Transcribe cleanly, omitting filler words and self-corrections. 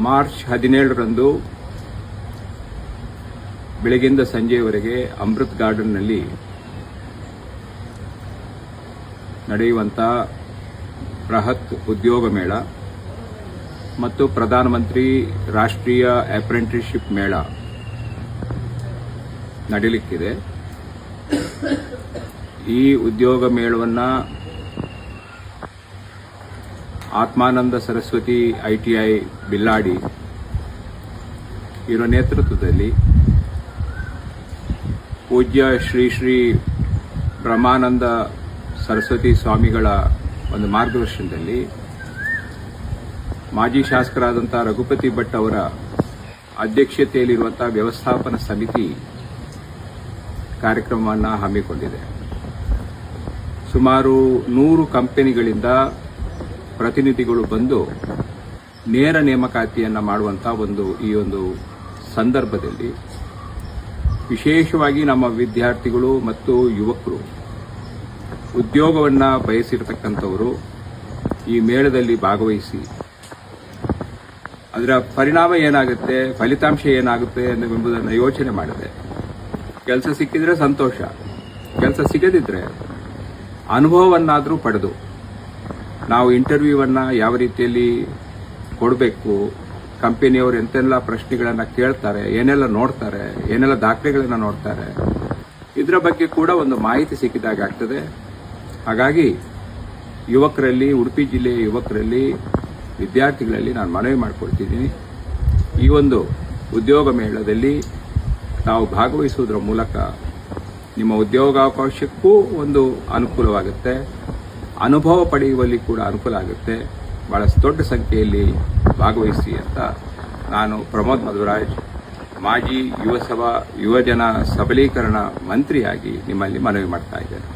March 17ರಂದು ಬೆಳಗಿಂದ ಸಂಜೆಯವರೆಗೆ ಅಮೃತ್ ಗಾರ್ಡನ್ನಲ್ಲಿ ನಡೆಯುವಂಥ ಬೃಹತ್ ಉದ್ಯೋಗ ಮೇಳ ಮತ್ತು ಪ್ರಧಾನಮಂತ್ರಿ ರಾಷ್ಟ್ರೀಯ ಅಪ್ರೆಂಟಿಸ್ಶಿಪ್ ಮೇಳ ನಡೆಯಲಿಕ್ಕಿದೆ. ಈ ಉದ್ಯೋಗ ಮೇಳವನ್ನು ಆತ್ಮಾನಂದ ಸರಸ್ವತಿ ITI ಬಿಲ್ಲಾಡಿ ಇವರ ನೇತೃತ್ವದಲ್ಲಿ ಪೂಜ್ಯ ಶ್ರೀ ಶ್ರೀ ಬ್ರಹ್ಮಾನಂದ ಸರಸ್ವತಿ ಸ್ವಾಮಿಗಳ ಒಂದು ಮಾರ್ಗದರ್ಶನದಲ್ಲಿ ಮಾಜಿ ಶಾಸಕರಾದಂಥ ರಘುಪತಿ ಭಟ್ ಅವರ ಅಧ್ಯಕ್ಷತೆಯಲ್ಲಿರುವಂಥ ವ್ಯವಸ್ಥಾಪನಾ ಸಮಿತಿ ಕಾರ್ಯಕ್ರಮವನ್ನು ಹಮ್ಮಿಕೊಂಡಿದೆ. ಸುಮಾರು 100 ಕಂಪನಿಗಳಿಂದ ಪ್ರತಿನಿಧಿಗಳು ಬಂದು ನೇರ ನೇಮಕಾತಿಯನ್ನು ಮಾಡುವಂಥ ಈ ಒಂದು ಸಂದರ್ಭದಲ್ಲಿ ವಿಶೇಷವಾಗಿ ನಮ್ಮ ವಿದ್ಯಾರ್ಥಿಗಳು ಮತ್ತು ಯುವಕರು ಉದ್ಯೋಗವನ್ನು ಬಯಸಿರತಕ್ಕಂಥವರು ಈ ಮೇಳದಲ್ಲಿ ಭಾಗವಹಿಸಿ ಅದರ ಪರಿಣಾಮ ಏನಾಗುತ್ತೆ, ಫಲಿತಾಂಶ ಏನಾಗುತ್ತೆ ಎಂಬುದನ್ನು ಯೋಚನೆ ಮಾಡಿದೆ. ಕೆಲಸ ಸಿಕ್ಕಿದ್ರೆ ಸಂತೋಷ, ಕೆಲಸ ಸಿಗದಿದ್ದರೆ ಅನುಭವವನ್ನಾದರೂ ಪಡೆದು ನಾವು ಇಂಟರ್ವ್ಯೂವನ್ನು ಯಾವ ರೀತಿಯಲ್ಲಿ ಕೊಡಬೇಕು, ಕಂಪನಿಯವರು ಎಂತೆಲ್ಲ ಪ್ರಶ್ನೆಗಳನ್ನು ಕೇಳ್ತಾರೆ, ಏನೆಲ್ಲ ನೋಡ್ತಾರೆ, ಏನೆಲ್ಲ ದಾಖಲೆಗಳನ್ನು ನೋಡ್ತಾರೆ, ಇದರ ಬಗ್ಗೆ ಕೂಡ ಒಂದು ಮಾಹಿತಿ ಸಿಕ್ಕಿದಾಗ ಆಗ್ತದೆ. ಹಾಗಾಗಿ ಯುವಕರಲ್ಲಿ, ಉಡುಪಿ ಜಿಲ್ಲೆಯ ಯುವಕರಲ್ಲಿ, ವಿದ್ಯಾರ್ಥಿಗಳಲ್ಲಿ ನಾನು ಮನವಿ ಮಾಡಿಕೊಳ್ತಿದ್ದೀನಿ, ಈ ಒಂದು ಉದ್ಯೋಗ ಮೇಳದಲ್ಲಿ ತಾವು ಭಾಗವಹಿಸುವುದರ ಮೂಲಕ ನಿಮ್ಮ ಉದ್ಯೋಗಾವಕಾಶಕ್ಕೂ ಒಂದು ಅನುಕೂಲವಾಗುತ್ತೆ, ಅನುಭವ ಪಡೆಯುವಲ್ಲಿ ಕೂಡ ಅನುಕೂಲ ಆಗುತ್ತೆ. ಬಹಳಷ್ಟು ದೊಡ್ಡ ಸಂಖ್ಯೆಯಲ್ಲಿ ಭಾಗವಹಿಸಿ ಅಂತ ನಾನು ಪ್ರಮೋದ್ ಮಧ್ವರಾಜ್, ಮಾಜಿ ಯುವಜನ ಸಬಲೀಕರಣ ಮಂತ್ರಿಯಾಗಿ ನಿಮ್ಮಲ್ಲಿ ಮನವಿ ಮಾಡ್ತಾ ಇದ್ದೇನೆ.